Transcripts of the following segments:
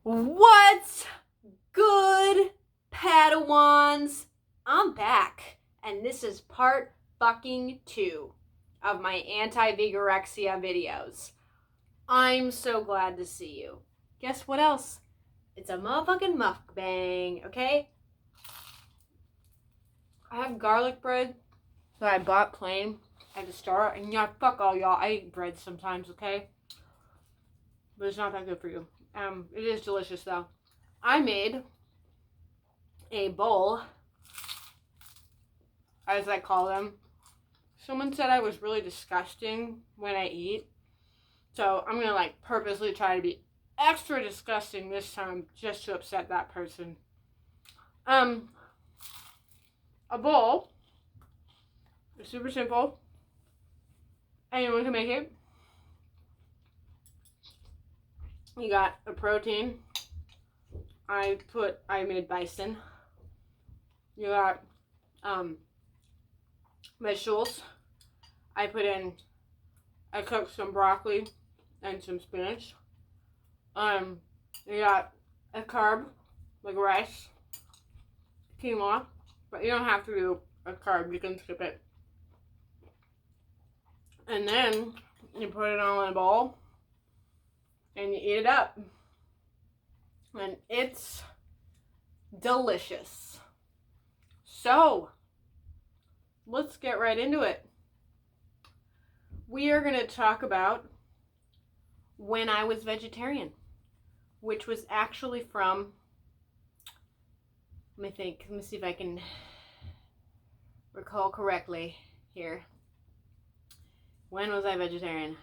What's good, Padawans? I'm back, and this is part fucking 2 of my anti-Vegorexia videos. I'm so glad to see you. Guess what else? It's a motherfucking mukbang, okay? I have garlic bread that I bought plain at the store, and yeah, fuck all y'all. I eat bread sometimes, okay? But it's not that good for you. It is delicious though. I made a bowl, as I call them. Someone said I was really disgusting when I eat, so I'm gonna purposely try to be extra disgusting this time just to upset that person. A bowl is super simple. Anyone can make it. You got a protein. I made bison. You got vegetables. I cooked some broccoli and some spinach. You got a carb, like rice, quinoa, but you don't have to do a carb, you can skip it. And then you put it all in a bowl and you eat it up. And it's delicious. So, let's get right into it. We are going to talk about when I was vegetarian, which was actually from, let me see if I can recall correctly here. When was I vegetarian?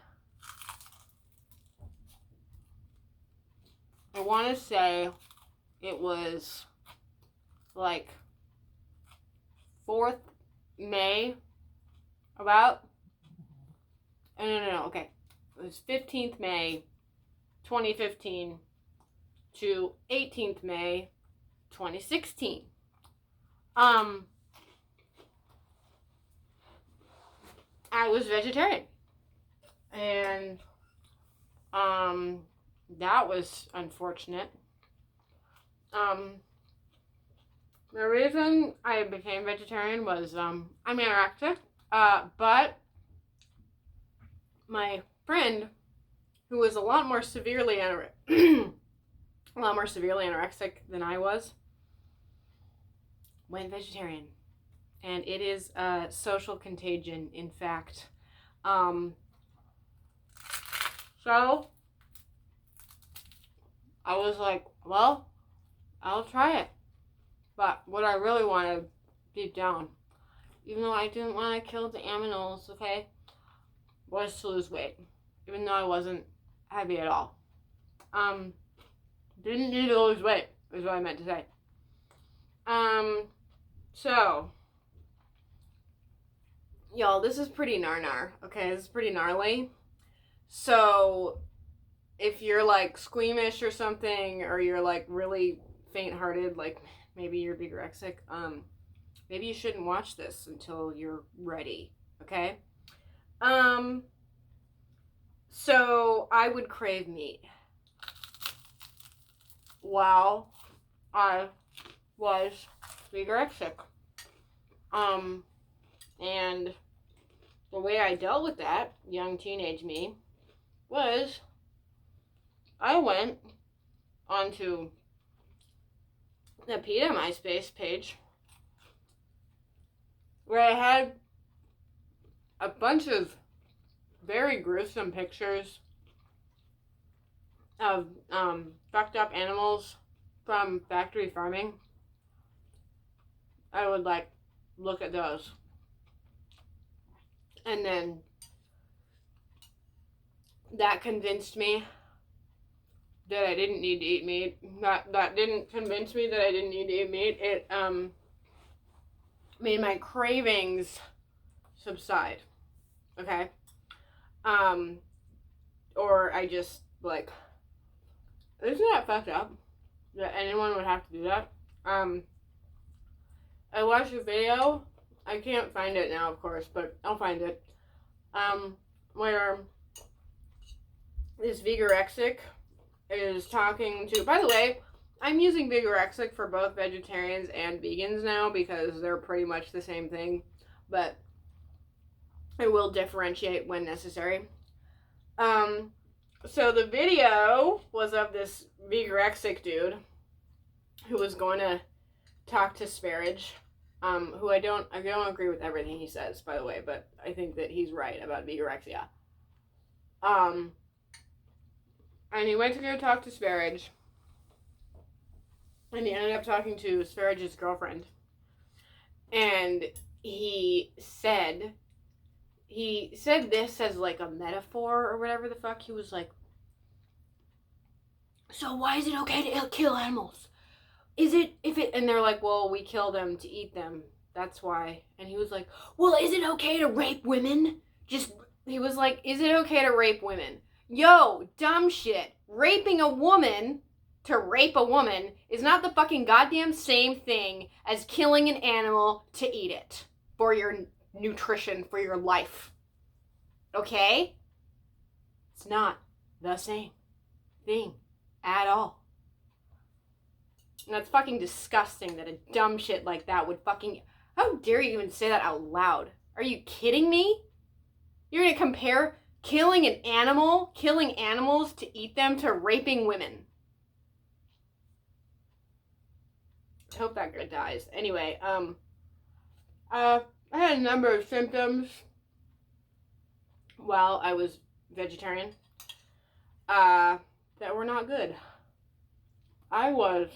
I want to say it was 4th May, about. No, okay. It was 15th May, 2015 to 18th May, 2016. I was vegetarian. And, that was unfortunate. The reason I became vegetarian was, I'm anorexic, but my friend, who was a lot more severely anorexic than I was, went vegetarian. And it is a social contagion, in fact. So I was like, well, I'll try it. But what I really wanted deep down, even though I didn't want to kill the animals, okay, was to lose weight. Even though I wasn't heavy at all. Didn't need to lose weight, is what I meant to say. So, y'all, this is pretty nar, okay? This is pretty gnarly. So, if you're squeamish or something, or you're really faint-hearted, maybe you're Vegorexia, maybe you shouldn't watch this until you're ready, okay? So I would crave meat while I was Vegorexia. And the way I dealt with that, young teenage me, was I went onto the PETA MySpace page where I had a bunch of very gruesome pictures of fucked up animals from factory farming. I would look at those. And then that convinced me that I didn't need to eat meat. That didn't convince me that I didn't need to eat meat. It made my cravings subside. Okay? Or I just isn't that fucked up that anyone would have to do that? I watched a video, I can't find it now, of course, but I'll find it, where this Vegorexia is talking to, by the way, I'm using Vegorexic for both vegetarians and vegans now because they're pretty much the same thing, but I will differentiate when necessary. So the video was of this Vegorexic dude who was going to talk to Sparage, who I don't agree with everything he says, by the way, but I think that he's right about Vegorexia. And he went to go talk to Sparage, and he ended up talking to Sparage's girlfriend, and he said this as like a metaphor or whatever the fuck. He was like, so why is it okay to kill animals? And they're like, well, we kill them to eat them. That's why. And he was like, well, is it okay to rape women? He was like, is it okay to rape women? Yo, dumb shit. Raping a woman to rape a woman is not the fucking goddamn same thing as killing an animal to eat it for your nutrition, for your life. Okay? It's not the same thing at all. And that's fucking disgusting that a dumb shit like that would fucking... How dare you even say that out loud? Are you kidding me? You're gonna compare killing animals to eat them, to raping women. I hope that guy dies. Anyway, I had a number of symptoms while I was vegetarian that were not good. I was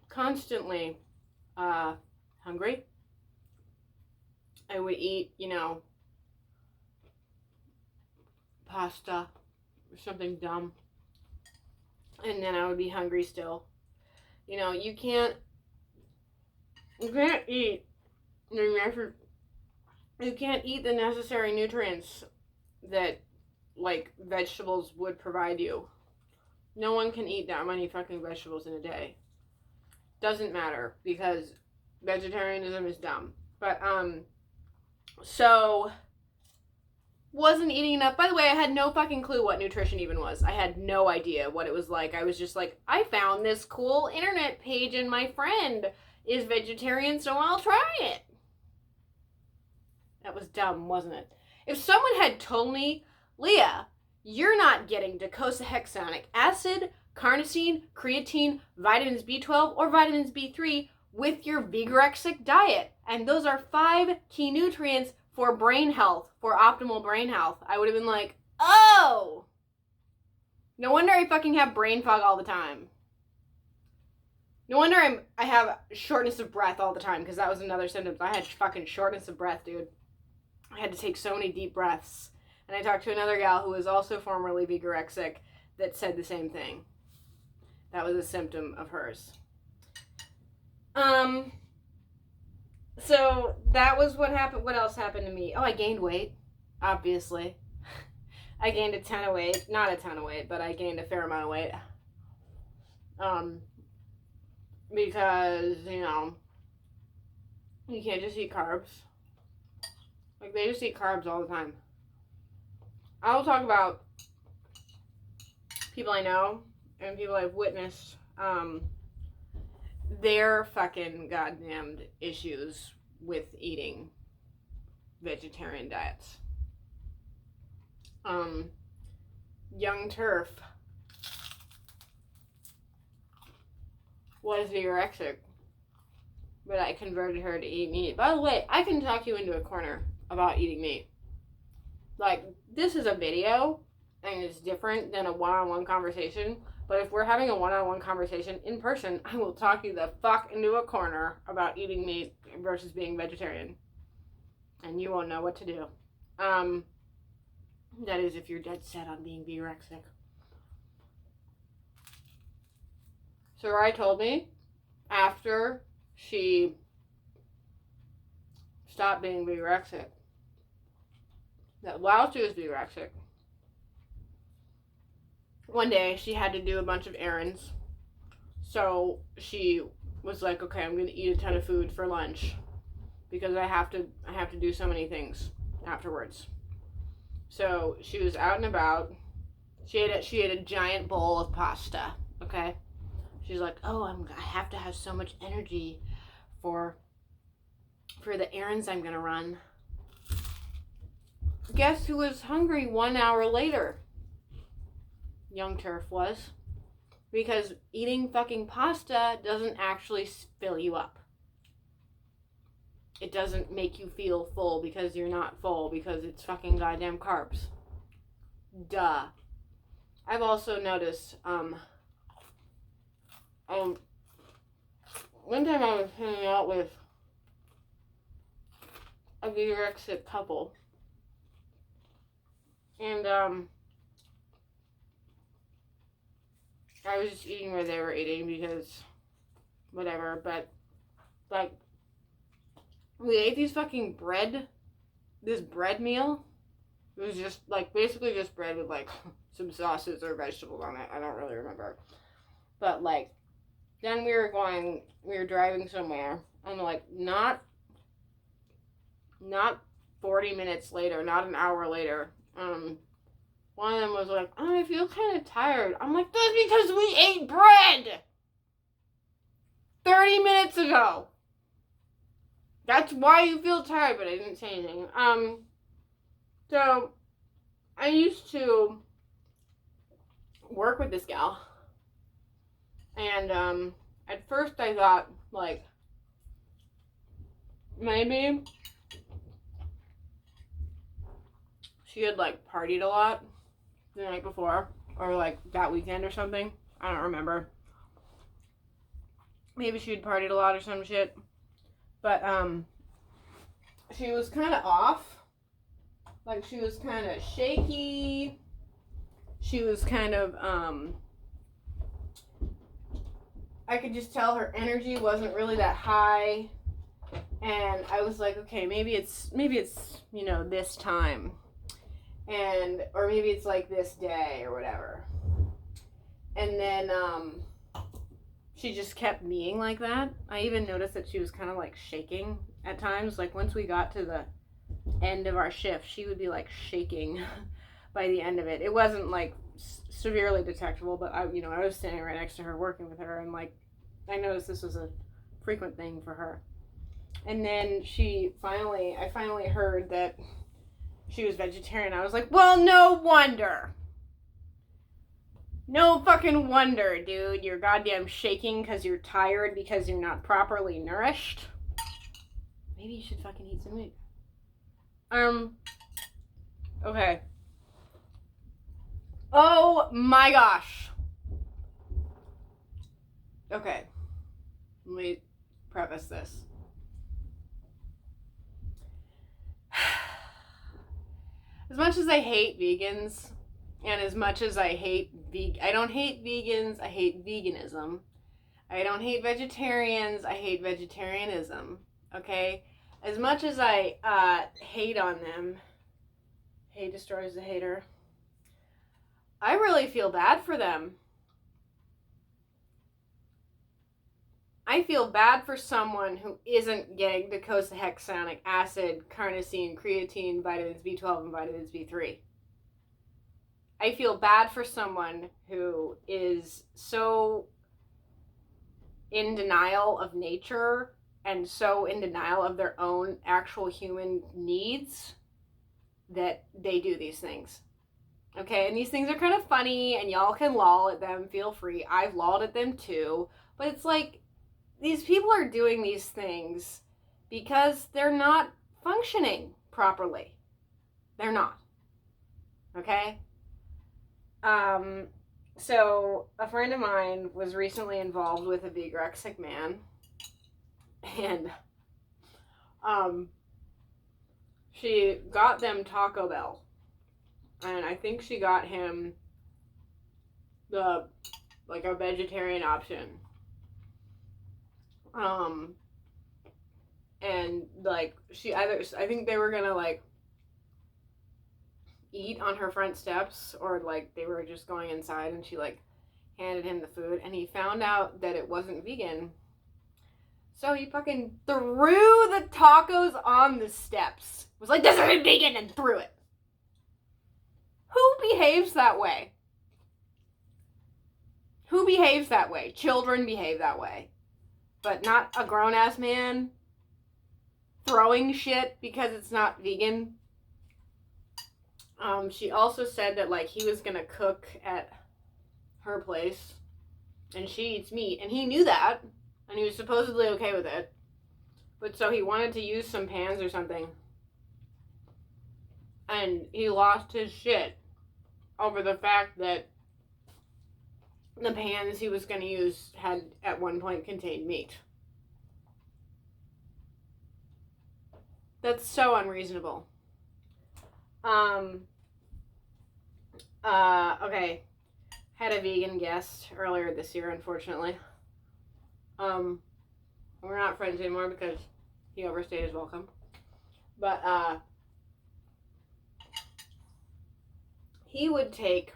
constantly hungry. I would eat, pasta or something dumb, and then I would be hungry still. You can't eat the necessary nutrients that like vegetables would provide you. No one can eat that many fucking vegetables in a day. Doesn't matter, because vegetarianism is dumb. But so wasn't eating enough. By the way, I had no fucking clue what nutrition even was. I had no idea what it was like. I was just like, I found this cool internet page and my friend is vegetarian, so I'll try it. That was dumb, wasn't it? If someone had told me, Leah, you're not getting docosahexaenic acid, carnosine, creatine, vitamins B12, or vitamins B3 with your Vegorexic diet, and those are 5 key nutrients for brain health, for optimal brain health, I would have been like, oh! No wonder I fucking have brain fog all the time. No wonder I have shortness of breath all the time, because that was another symptom. I had fucking shortness of breath, dude. I had to take so many deep breaths. And I talked to another gal who was also formerly Vegorexic that said the same thing. That was a symptom of hers. So that was what happened. What else happened to me? Oh, I gained weight, obviously. I gained a ton of weight. Not a ton of weight, but I gained a fair amount of weight. Because, you can't just eat carbs. Like, they just eat carbs all the time. I will talk about people I know and people I've witnessed, their fucking goddamned issues with eating vegetarian diets. Young Turf was Vegorexic, but I converted her to eat meat. By the way, I can talk you into a corner about eating meat. Like, this is a video, and it's different than a one-on-one conversation. But if we're having a one-on-one conversation in person, I will talk you the fuck into a corner about eating meat versus being vegetarian. And you won't know what to do. That is if you're dead set on being Vegorexic. So Rai told me, after she stopped being Vegorexic, that while she was Vegorexic, one day she had to do a bunch of errands. So she was like, okay, I'm going to eat a ton of food for lunch because I have to do so many things afterwards. So she was out and about She ate a giant bowl of pasta, okay? She's like, oh, I have to have so much energy for the errands I'm gonna run. Guess who was hungry 1 hour later? Young Turf was. Because eating fucking pasta doesn't actually fill you up. It doesn't make you feel full because you're not full because it's fucking goddamn carbs. Duh. I've also noticed, one time I was hanging out with a Vegorexia couple, and, I was just eating where they were eating because whatever, but, like, we ate this bread meal. It was just, like, basically just bread with, like, some sauces or vegetables on it. I don't really remember. But, like, then we were driving somewhere, and, like, not 40 minutes later, not an hour later, one of them was like, oh, I feel kind of tired. I'm like, that's because we ate bread 30 minutes ago. That's why you feel tired, but I didn't say anything. So, I used to work with this gal, and, at first I thought, like, maybe she had, like, partied a lot the night before, or, like, that weekend or something. I don't remember. Maybe she had partied a lot or some shit. But, she was kind of off. Like, she was kind of shaky. She was kind of, I could just tell her energy wasn't really that high. And I was like, okay, maybe it's, you know, this time. Or maybe it's like this day or whatever. And then, she just kept being like that. I even noticed that she was kind of like shaking at times. Like once we got to the end of our shift, she would be like shaking by the end of it. It wasn't like severely detectable, but I was standing right next to her working with her, and like I noticed this was a frequent thing for her. And then I finally heard that she was vegetarian. I was like, well, no wonder. No fucking wonder, dude. You're goddamn shaking because you're tired because you're not properly nourished. Maybe you should fucking eat some meat. Okay. Oh my gosh. Okay. Let me preface this. As much as I hate vegans, and as much as I don't hate vegans, I hate veganism. I don't hate vegetarians, I hate vegetarianism. Okay? As much as I hate on them, hate destroys the hater, I really feel bad for them. I feel bad for someone who isn't getting docosahexaenic acid, carnosine, creatine, vitamins B12, and vitamins B3. I feel bad for someone who is so in denial of nature and so in denial of their own actual human needs that they do these things. Okay, and these things are kind of funny, and y'all can lol at them, feel free. I've lolled at them too, but it's like, these people are doing these things because they're not functioning properly. They're not. Okay? So a friend of mine was recently involved with a vegorexic man, and she got them Taco Bell, and I think she got him a vegetarian option. And like I think they were gonna like eat on her front steps, or like they were just going inside, and she like handed him the food, and he found out that it wasn't vegan, so he fucking threw the tacos on the steps, was like, this isn't vegan, and threw it. Who behaves that way? who behaves that way? Children behave that way. But not a grown-ass man throwing shit because it's not vegan. She also said that, like, he was gonna cook at her place, and she eats meat, and he knew that, and he was supposedly okay with it. But so he wanted to use some pans or something, and he lost his shit over the fact that the pans he was going to use had at one point contained meat. That's so unreasonable. Okay. Had a vegan guest earlier this year, unfortunately. We're not friends anymore because he overstayed his welcome. But, he would take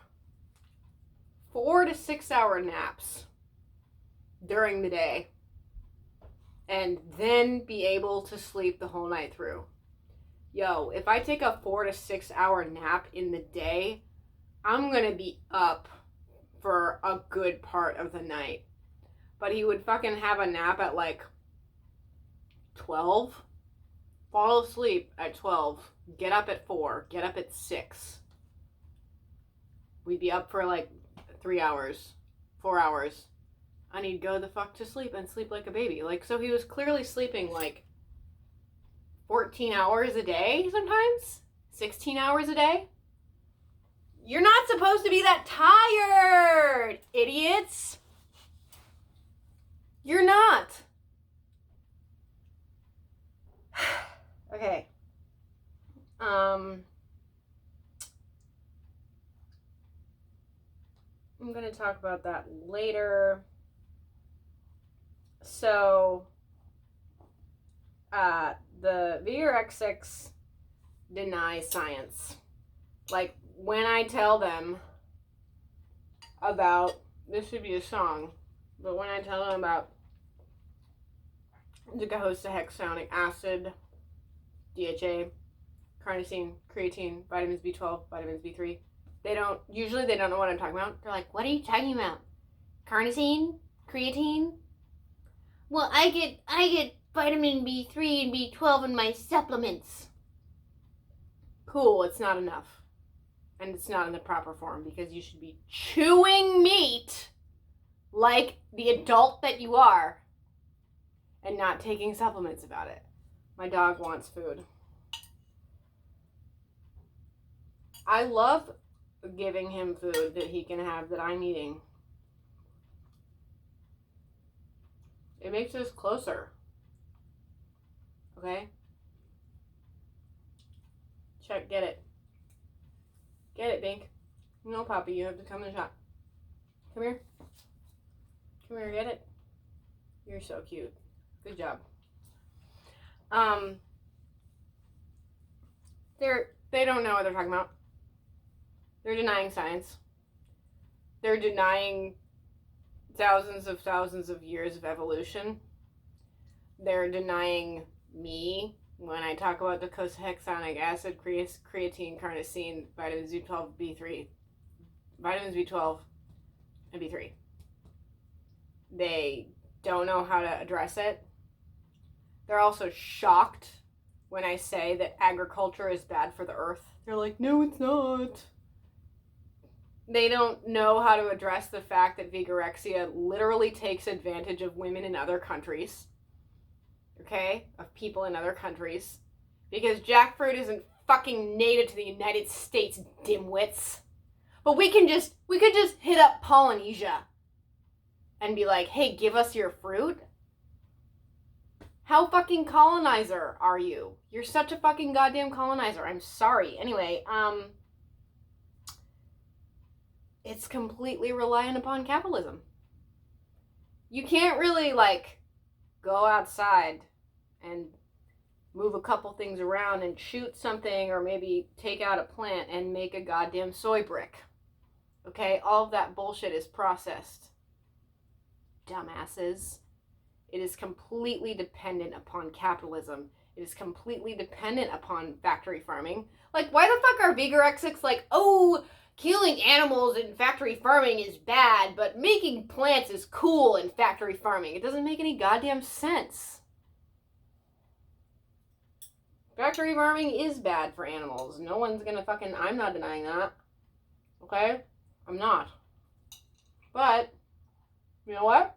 4 to 6 hour naps during the day and then be able to sleep the whole night through. Yo, if I take a 4 to 6 hour nap in the day, I'm gonna be up for a good part of the night. But he would fucking have a nap at like 12, fall asleep at 12, get up at 4, get up at 6. We'd be up for like 3 hours, 4 hours, and he'd go the fuck to sleep and sleep like a baby. Like, so he was clearly sleeping like 14 hours a day sometimes, 16 hours a day. You're not supposed to be that tired, idiots. You're not. Okay. I'm going to talk about that later. So, the Vegorexia deny science. Like, when I tell them about, this should be a song, but when I tell them about docosahexaenoic acid, DHA, carnosine, creatine, vitamins B12, vitamins B3, they don't know what I'm talking about. They're like, what are you talking about? Carnosine? Creatine? Well, I get vitamin B3 and B12 in my supplements. Cool, it's not enough. And it's not in the proper form because you should be chewing meat like the adult that you are and not taking supplements about it. My dog wants food. I love giving him food that he can have that I'm eating. It makes us closer. Okay? Check, get it. Get it, Bink. No, Poppy, you have to come in the shop. Come here. Come here, get it. You're so cute. Good job. They don't know what they're talking about. They're denying science. They're denying thousands of years of evolution. They're denying me when I talk about docosahexaenoic acid, creatine, carnosine, vitamins B12, B3, vitamins B12, and B3. They don't know how to address it. They're also shocked when I say that agriculture is bad for the earth. They're like, no, it's not. They don't know how to address the fact that Vegorexia literally takes advantage of women in other countries. Okay? Of people in other countries. Because jackfruit isn't fucking native to the United States, dimwits. But we could just hit up Polynesia and be like, hey, give us your fruit? How fucking colonizer are you? You're such a fucking goddamn colonizer. I'm sorry. Anyway, it's completely reliant upon capitalism. You can't really, like, go outside and move a couple things around and shoot something or maybe take out a plant and make a goddamn soy brick. Okay? All of that bullshit is processed. Dumbasses. It is completely dependent upon capitalism. It is completely dependent upon factory farming. Like, why the fuck are Vegorexia like, oh, killing animals in factory farming is bad, but making plants is cool in factory farming. It doesn't make any goddamn sense. Factory farming is bad for animals. No one's gonna fucking... I'm not denying that. Okay? I'm not. But, you know what?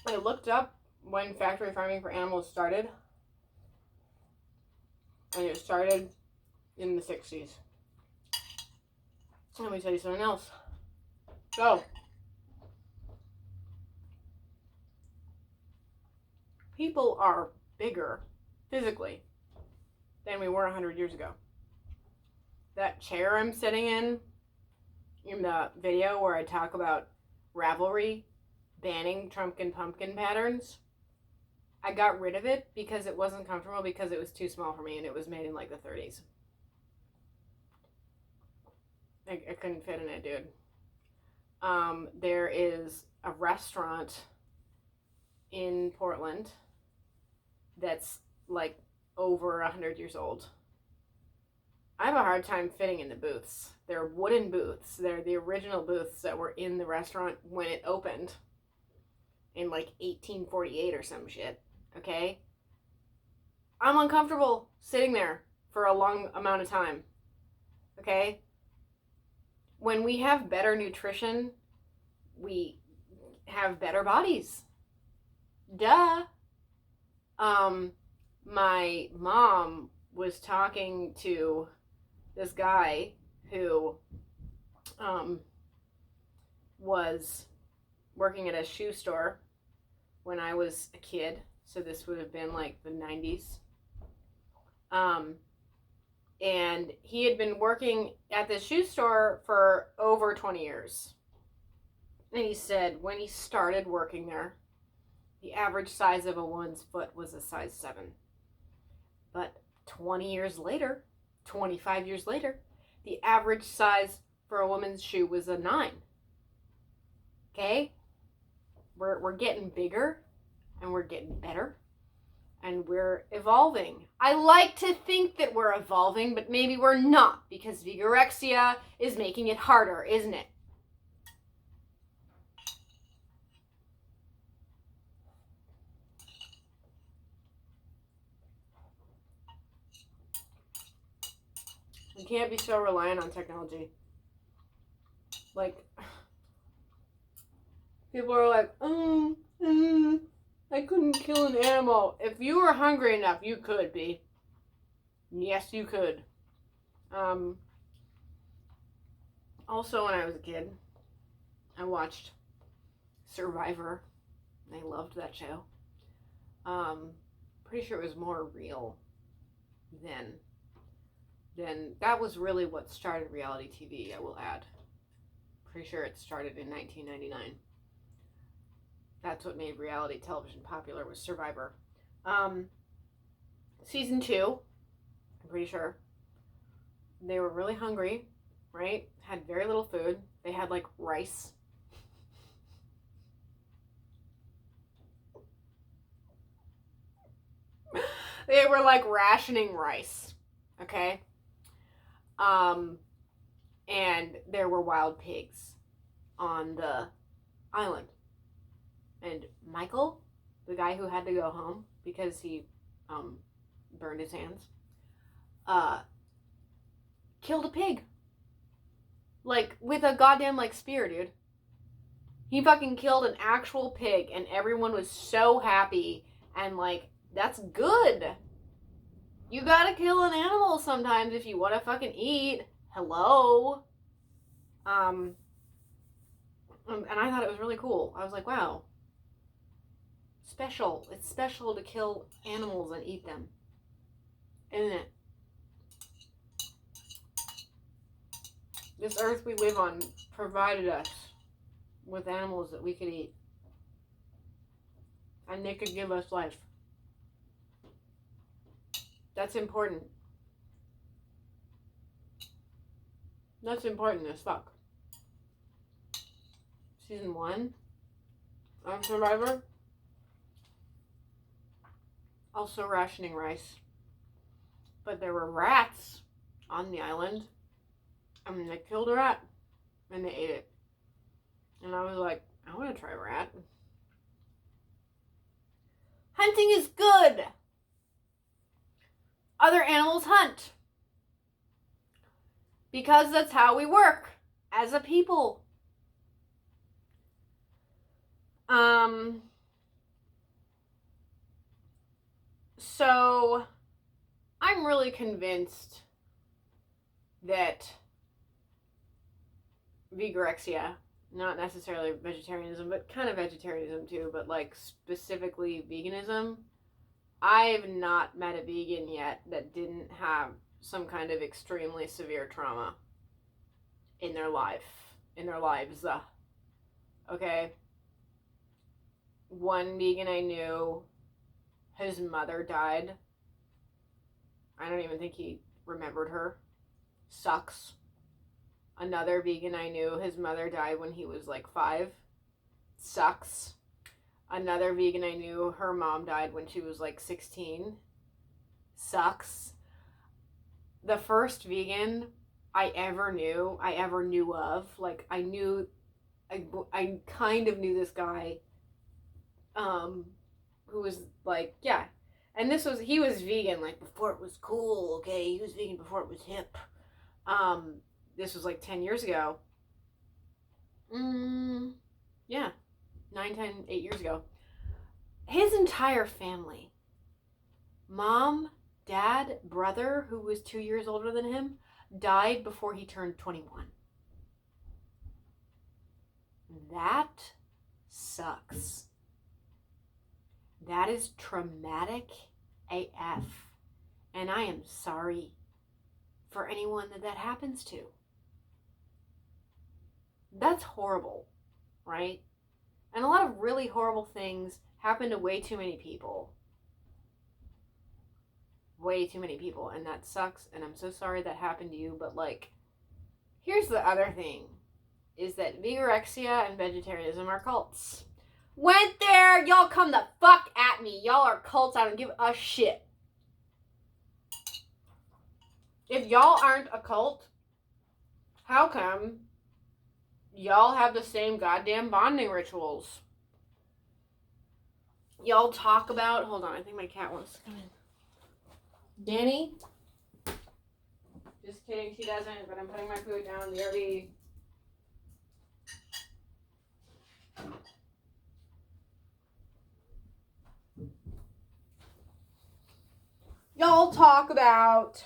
I looked up when factory farming for animals started. And it started in the 60s. Let me tell you something else. So, people are bigger physically than we were 100 years ago. That chair I'm sitting in the video where I talk about Ravelry banning Trump and pumpkin patterns, I got rid of it because it wasn't comfortable, because it was too small for me, and it was made in like the 30s. I couldn't fit in it, dude. There is a restaurant in Portland that's like over 100 years old. I have a hard time fitting in the booths. They're wooden booths. They're the original booths that were in the restaurant when it opened in like 1848 or some shit. Okay? I'm uncomfortable sitting there for a long amount of time. Okay? When we have better nutrition, we have better bodies. Duh. My mom was talking to this guy who was working at a shoe store when I was a kid. So this would have been like the 90s. And he had been working at the shoe store for over 20 years. And he said when he started working there, the average size of a woman's foot was a size 7. But 20 years later, 25 years later, the average size for a woman's shoe was a 9. Okay? We're getting bigger, and we're getting better, and we're evolving. I like to think that we're evolving, but maybe we're not, because Vegorexia is making it harder, isn't it? We can't be so reliant on technology. Like, people are like, I couldn't kill an animal. If you were hungry enough, you could be. Yes, you could. Also, when I was a kid, I watched Survivor. I loved that show. Pretty sure it was more real then. That was really what started reality TV, I will add. Pretty sure it started in 1999. That's what made reality television popular, was Survivor. Season 2, I'm pretty sure. They were really hungry, right? Had very little food. They had like rice. They were like rationing rice, okay? And there were wild pigs on the island. And Michael, the guy who had to go home because he burned his hands, killed a pig. Like, with a goddamn, like, spear, dude. He fucking killed an actual pig, and everyone was so happy, and, like, that's good. You gotta kill an animal sometimes if you want to fucking eat. Hello? And I thought it was really cool. I was like, wow. Special. It's special to kill animals and eat them. Isn't it? This earth we live on provided us with animals that we could eat. And they could give us life. That's important. That's important as fuck. Season 1 of Survivor. Also rationing rice. But there were rats on the island. And they killed a rat and they ate it. And I was like, I want to try a rat. Hunting is good. Other animals hunt. Because that's how we work as a people. So I'm really convinced that Vegorexia, not necessarily vegetarianism, but kind of vegetarianism too, but like specifically veganism. I've not met a vegan yet that didn't have some kind of extremely severe trauma in their lives. Okay? One vegan I knew, his mother died. I don't even think he remembered her. Sucks. Another vegan I knew, his mother died when he was like 5. Sucks. Another vegan I knew, her mom died when she was like 16. Sucks. The first vegan I ever knew of, like I kind of knew this guy, who was like, yeah. And he was vegan like before it was cool, okay? He was vegan before it was hip. This was like 10 years ago. Yeah. 9, 10, 8 years ago. His entire family, mom, dad, brother, who was 2 years older than him, died before he turned 21. That sucks. That is traumatic AF. And I am sorry for anyone that happens to. That's horrible, right? And a lot of really horrible things happen to way too many people. Way too many people. And that sucks. And I'm so sorry that happened to you. But like, here's the other thing. Is that Vegorexia and vegetarianism are cults. Went there, y'all come the fuck at me. Y'all are cults, I don't give a shit. If y'all aren't a cult, how come y'all have the same goddamn bonding rituals? Y'all talk about, hold on, I think my cat wants to come in. Danny? Just kidding, she doesn't, but I'm putting my food down in the RV. Y'all talk about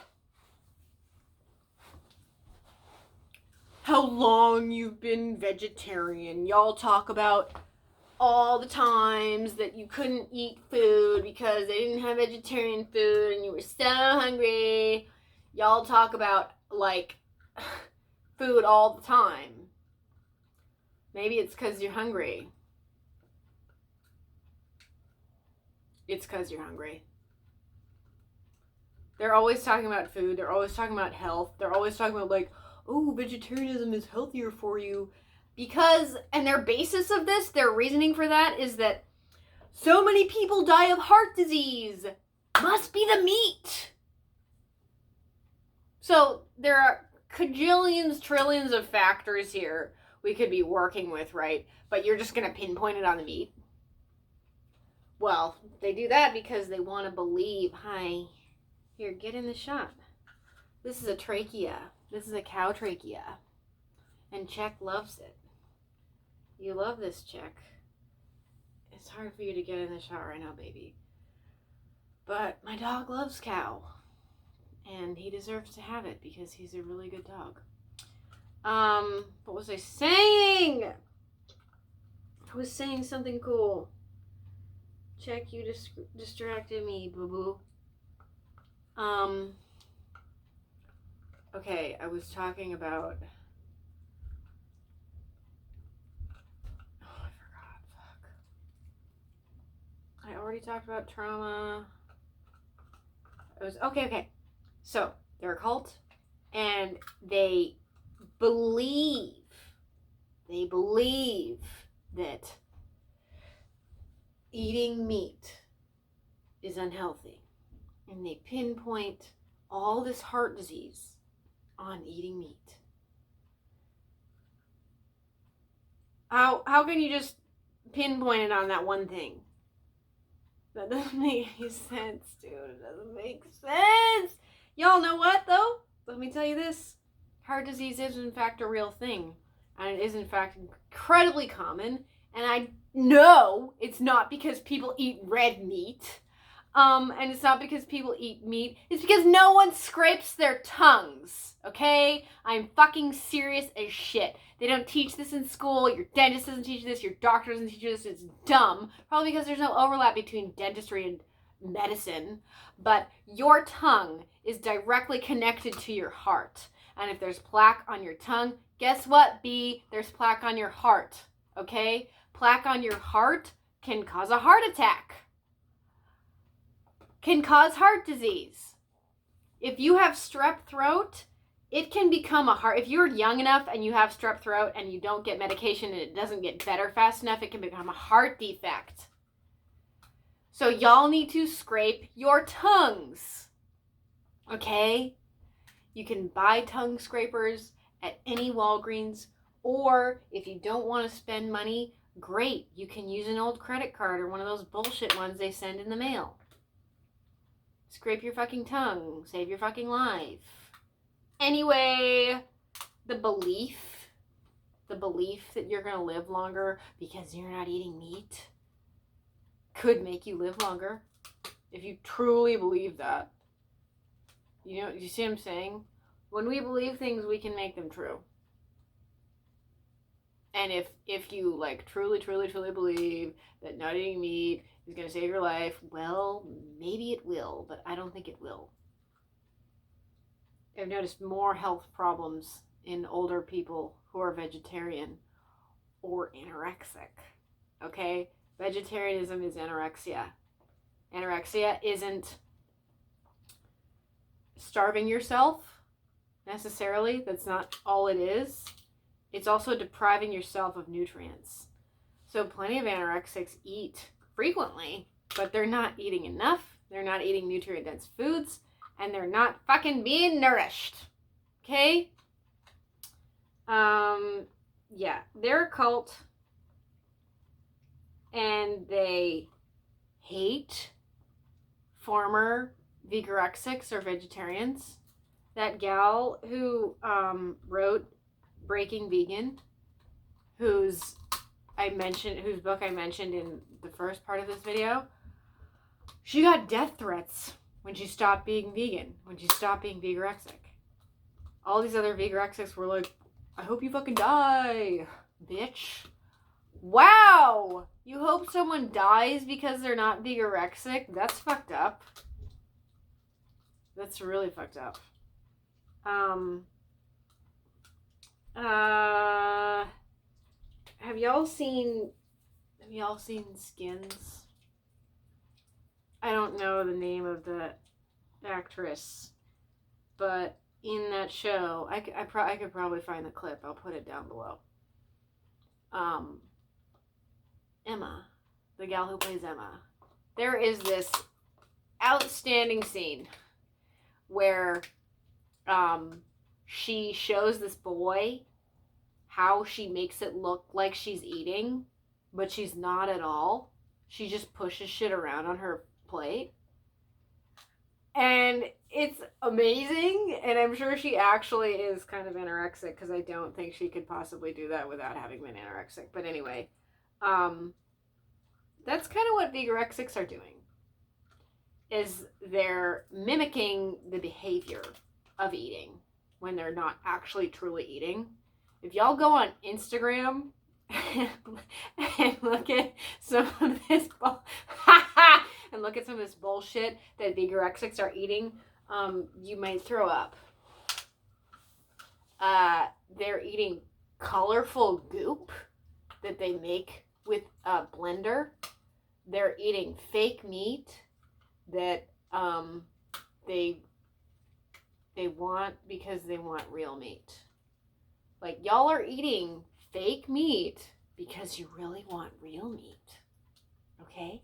how long you've been vegetarian. Y'all talk about all the times that you couldn't eat food because they didn't have vegetarian food and you were so hungry. Y'all talk about, like, food all the time. Maybe it's because you're hungry. It's because you're hungry. They're always talking about food. They're always talking about health. They're always talking about, like, oh, vegetarianism is healthier for you. Because, and their basis of this, their reasoning for that is that so many people die of heart disease. Must be the meat. So there are cajillions, trillions of factors here we could be working with, right? But you're just going to pinpoint it on the meat. Well, they do that because they want to believe, hi, here, get in the shop. This is a trachea. This is a cow trachea. And Czech loves it. You love this, Czech. It's hard for you to get in the shot right now, baby. But my dog loves cow. And he deserves to have it because he's a really good dog. What was I saying? I was saying something cool. Czech, you distracted me, boo-boo. Okay, I was talking about... Oh, I forgot. Fuck. I already talked about trauma. Okay. So, they're a cult, and they believe that eating meat is unhealthy. And they pinpoint all this heart disease on eating meat. How can you just pinpoint it on that one thing? That doesn't make any sense, dude. It doesn't make sense. Y'all know what, though? Let me tell you this. Heart disease is, in fact, a real thing. And it is, in fact, incredibly common. And I know it's not because people eat red meat. And it's not because people eat meat. It's because no one scrapes their tongues. Okay? I'm fucking serious as shit. They don't teach this in school. Your dentist doesn't teach this. Your doctor doesn't teach this. It's dumb. Probably because there's no overlap between dentistry and medicine. But your tongue is directly connected to your heart. And if there's plaque on your tongue, guess what, B? There's plaque on your heart. Okay? Plaque on your heart can cause a heart attack. Can cause heart disease. If you have strep throat, it can become a heart. If you're young enough and you have strep throat and you don't get medication and it doesn't get better fast enough, it can become a heart defect. So y'all need to scrape your tongues. Okay? You can buy tongue scrapers at any Walgreens, or if you don't want to spend money, great. You can use an old credit card or one of those bullshit ones they send in the mail. Scrape your fucking tongue. Save your fucking life. Anyway, the belief that you're going to live longer because you're not eating meat could make you live longer. If you truly believe that. You know, you see what I'm saying? When we believe things, we can make them true. And if you like truly believe that not eating meat is going to save your life, well, maybe it will, but I don't think it will. I've noticed more health problems in older people who are vegetarian or anorexic. Okay? Vegetarianism is anorexia. Anorexia isn't starving yourself necessarily. That's not all it is. It's also depriving yourself of nutrients. So plenty of anorexics eat frequently, but they're not eating enough. They're not eating nutrient-dense foods, and they're not fucking being nourished. Okay? Yeah, they're a cult, and they hate former Vegorexics or vegetarians. That gal who wrote Breaking Vegan, whose book I mentioned in the first part of this video, she got death threats when she stopped being vegan, when she stopped being vegorexic. All these other vegorexics were like, I hope you fucking die, bitch. Wow! You hope someone dies because they're not vegorexic? That's fucked up. That's really fucked up. Have y'all seen Skins? I don't know the name of the actress, but in that show, I could probably find the clip. I'll put it down below. Emma, the gal who plays Emma. There is this outstanding scene where she shows this boy how she makes it look like she's eating, but she's not at all. She just pushes shit around on her plate. And it's amazing, and I'm sure she actually is kind of anorexic, because I don't think she could possibly do that without having been anorexic. But anyway, that's kind of what vegorexics are doing, is they're mimicking the behavior of eating when they're not actually truly eating. If y'all go on Instagram and look at some of this bullshit that vegorexics are eating, you might throw up. They're eating colorful goop that they make with a blender. They're eating fake meat that they want because they want real meat. Like, y'all are eating fake meat because you really want real meat. Okay?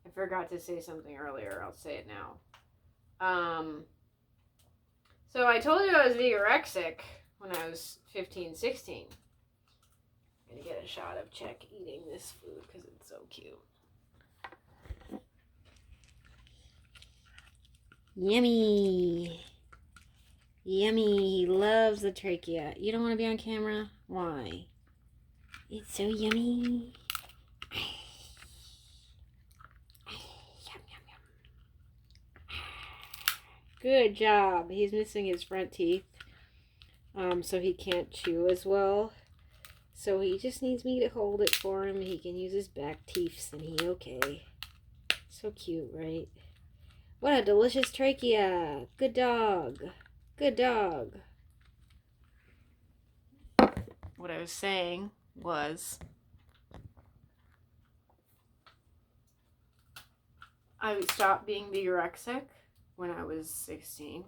I forgot to say something earlier. I'll say it now. So I told you I was vegorexic when I was 15, 16. I'm gonna get a shot of Czech eating this food because it's so cute. Yummy. Yummy. He loves the trachea. You don't want to be on camera? Why? It's so yummy. Yum, yum, yum. Good job. He's missing his front teeth, so he can't chew as well. So he just needs me to hold it for him. He can use his back teeth and he okay. So cute, right? What a delicious trachea. Good dog. Good dog. What I was saying was I stopped being vegorexic when I was 16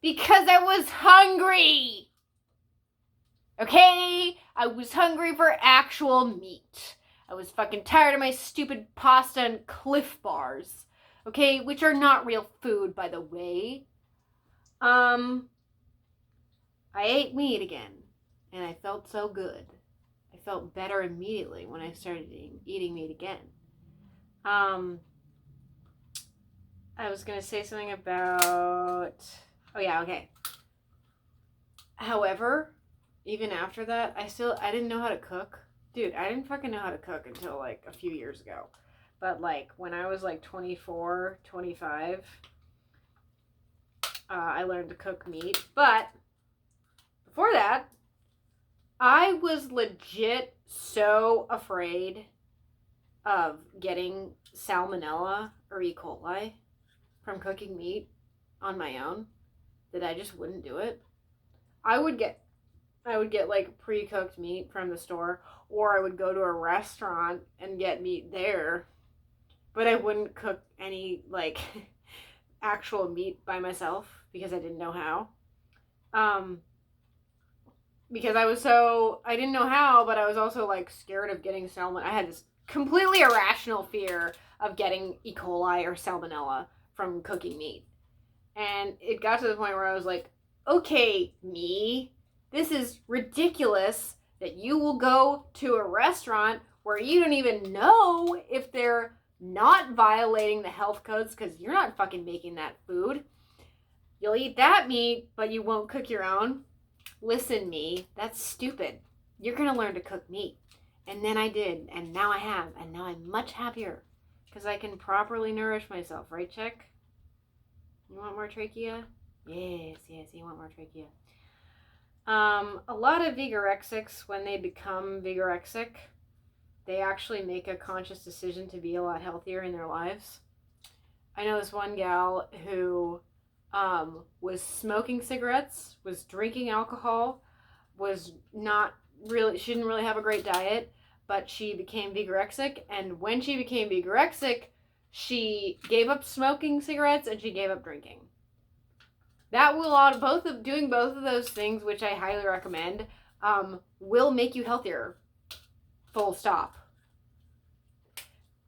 because I was hungry. Okay? I was hungry for actual meat. I was fucking tired of my stupid pasta and Cliff Bars. Okay? Which are not real food, by the way. I ate meat again. And I felt so good. I felt better immediately when I started eating meat again. I was going to say something about... Oh, yeah, okay. However, even after that, I didn't know how to cook. Dude, I didn't fucking know how to cook until, like, a few years ago. But, like, when I was, like, 24, 25, I learned to cook meat. But before that, I was legit so afraid of getting salmonella or E. coli from cooking meat on my own that I just wouldn't do it. I would get like pre-cooked meat from the store, or I would go to a restaurant and get meat there, but I wouldn't cook any like actual meat by myself because I didn't know how. Because I didn't know how, but I was also like scared of getting salmonella. I had this completely irrational fear of getting E. coli or salmonella from cooking meat. And it got to the point where I was like, okay, me, this is ridiculous that you will go to a restaurant where you don't even know if they're not violating the health codes because you're not fucking making that food. You'll eat that meat, but you won't cook your own. Listen, me, that's stupid. You're going to learn to cook meat. And then I did, and now I have, and now I'm much happier because I can properly nourish myself, right, Czech? You want more trachea? Yes, you want more trachea. A lot of vegorexics, when they become vegorexic, they actually make a conscious decision to be a lot healthier in their lives. I know this one gal who was smoking cigarettes, was drinking alcohol, was not really, she didn't really have a great diet, but she became vegorexic, and when she became vegorexic, she gave up smoking cigarettes and she gave up drinking. That will doing both of those things, which I highly recommend, will make you healthier. Full stop.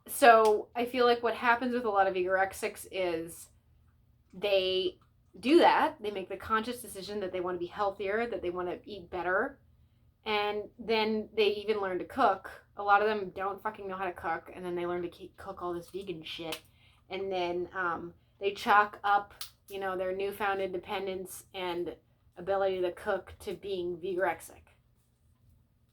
So I feel like what happens with a lot of vegorexics is they do that. They make the conscious decision that they want to be healthier, that they want to eat better. And then they even learn to cook. A lot of them don't fucking know how to cook. And then they learn to cook all this vegan shit. And then they chalk up, their newfound independence and ability to cook to being vegorexic.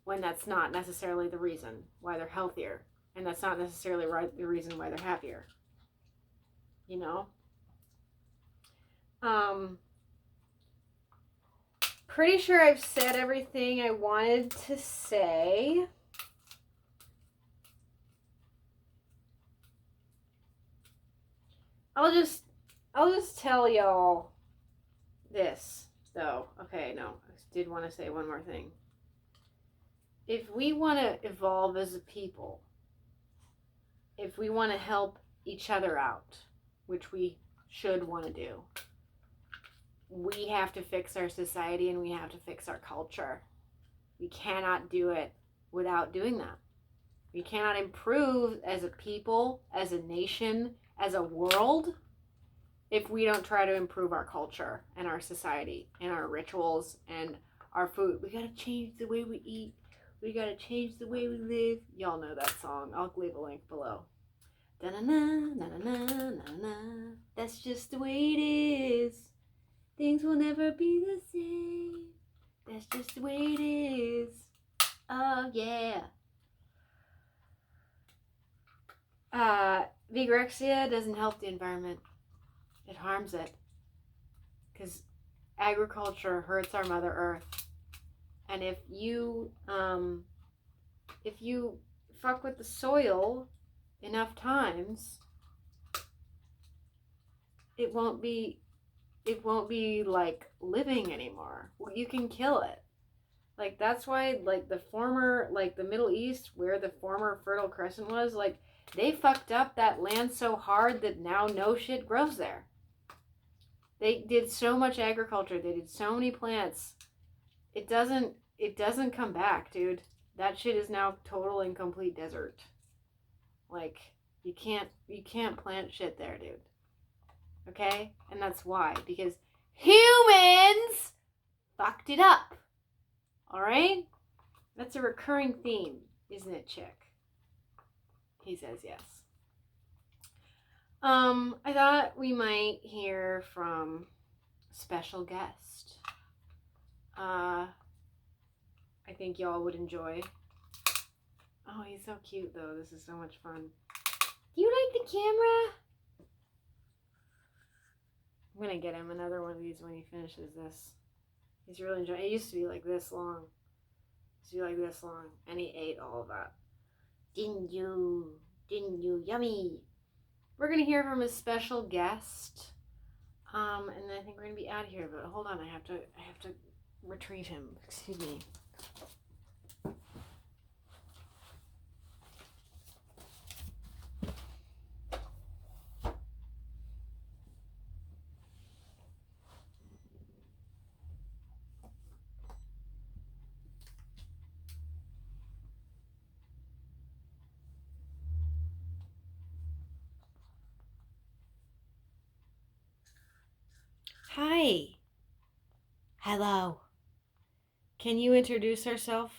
When that's not necessarily the reason why they're healthier. And that's not necessarily the reason why they're happier. Pretty sure I've said everything I wanted to say. I'll just tell y'all this, though. Okay, no, I did want to say one more thing. If we want to evolve as a people, if we want to help each other out, which we should want to do, we have to fix our society and we have to fix our culture. We cannot do it without doing that. We cannot improve as a people, as a nation, as a world, if we don't try to improve our culture and our society and our rituals and our food. We got to change the way we eat. We gotta change the way we live. Y'all know that song. I'll leave a link below. Da-na-na, na-na-na-na-na. That's just the way it is. Things will never be the same. That's just the way it is. Oh, yeah. Vegorexia doesn't help the environment. It harms it. Because agriculture hurts our Mother Earth. And if you fuck with the soil enough times, it won't be like living anymore. You can kill it. Like, that's why, like, the Middle East, where the former Fertile Crescent was, like, they fucked up that land so hard that now no shit grows there. They did so much agriculture. They did so many plants. It doesn't come back, dude. That shit is now total and complete desert. Like, you can't plant shit there, dude. Okay? And that's why. Because humans fucked it up. Alright? That's a recurring theme, isn't it, Chick? He says yes. I thought we might hear from a special guest. I think y'all would enjoy. Oh, he's so cute, though. This is so much fun. Do you like the camera? I'm gonna get him another one of these when he finishes this. He's really enjoying it. It used to be like this long. It used to be like this long. And he ate all of that. Didn't you? Didn't you? Yummy. We're gonna hear from a special guest. And then I think we're gonna be out of here, but hold on, I have to retrieve him. Excuse me. Hi. Hello. Can you introduce yourself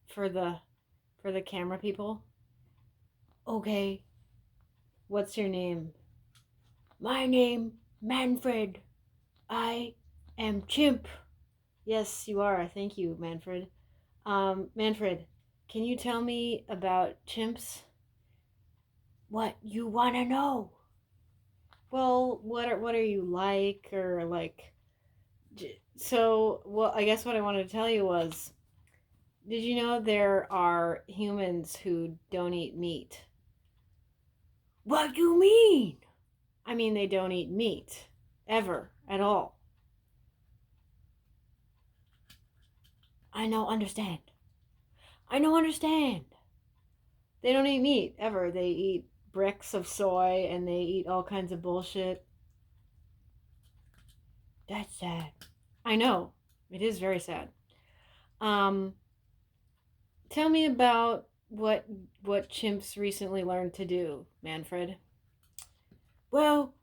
for the camera people? Okay. What's your name? My name, Manfred. I am Chimp. Yes, you are. Thank you, Manfred. Manfred, can you tell me about chimps? What you want to know? Well, what are you like, or like? So, well, I guess what I wanted to tell you was, did you know there are humans who don't eat meat? What do you mean? I mean, they don't eat meat ever at all. I know, understand. They don't eat meat ever. They eat bricks of soy and they eat all kinds of bullshit. That's sad. I know. It is very sad. Tell me about what chimps recently learned to do, Manfred. Well,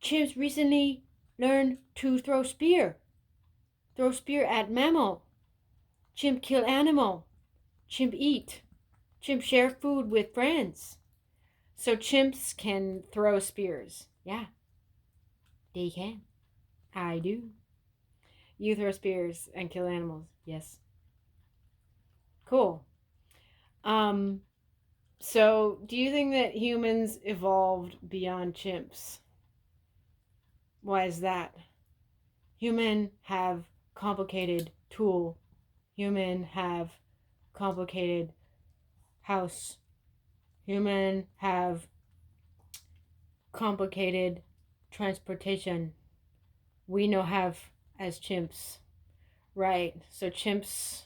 chimps recently learned to throw spear. Throw spear at mammal. Chimp kill animal. Chimp eat. Chimp share food with friends. So chimps can throw spears. Yeah. They can. I do. You throw spears and kill animals. Yes. Cool. So do you think that humans evolved beyond chimps? Why is that? Human have complicated tool. Human have complicated house. Human have complicated transportation. We no have as chimps. Right. So chimps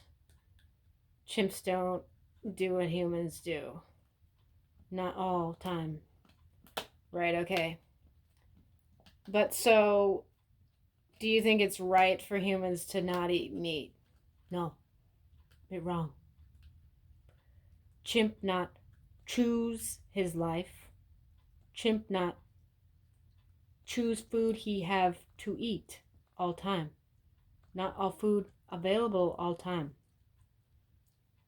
don't do what humans do. Not all time. Right, okay. But so, do you think it's right for humans to not eat meat? No. It's wrong. Chimp not choose his life. Chimp not choose food he have to eat all time. Not all food available all time.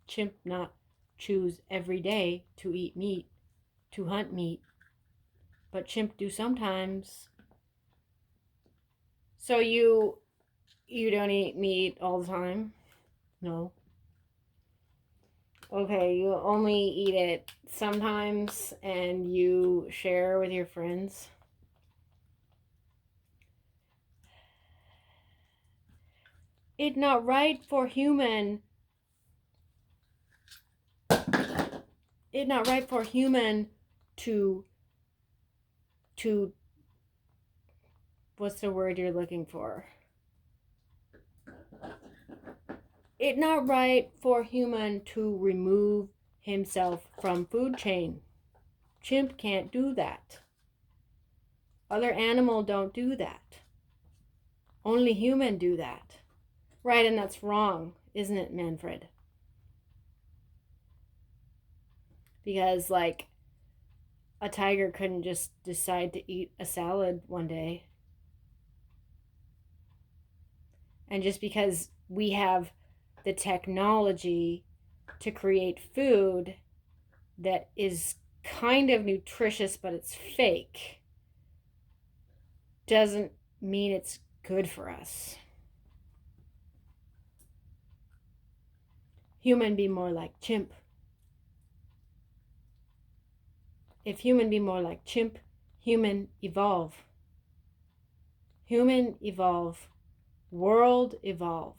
chimp not choose every day to eat meat, to hunt meat, but chimp do sometimes. So you don't eat meat all the time? No. Okay, you only eat it sometimes and you share with your friends? It's not right for human. It's not right for human to what's the word you're looking for? It's not right for human to remove himself from food chain. Chimp can't do that. Other animal don't do that. Only human do that. Right, and that's wrong, isn't it, Manfred? Because, like, a tiger couldn't just decide to eat a salad one day. And just because we have the technology to create food that is kind of nutritious but it's fake doesn't mean it's good for us. Human be more like chimp. If human be more like chimp, human evolve. Human evolve. World evolve.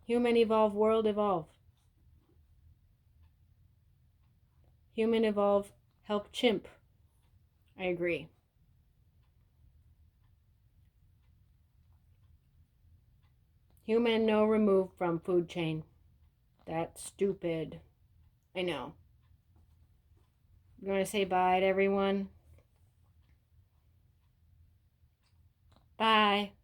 Human evolve, world evolve. Human evolve, help chimp. I agree. Human no removed from food chain. That's stupid. I know. You want to say bye to everyone? Bye.